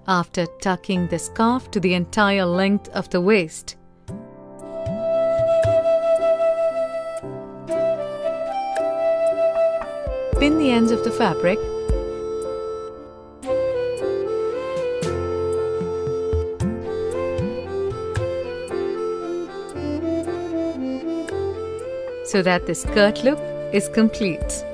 after tucking the scarf to the entire length of the waist. Pin the ends of the fabric so that the skirt look is complete.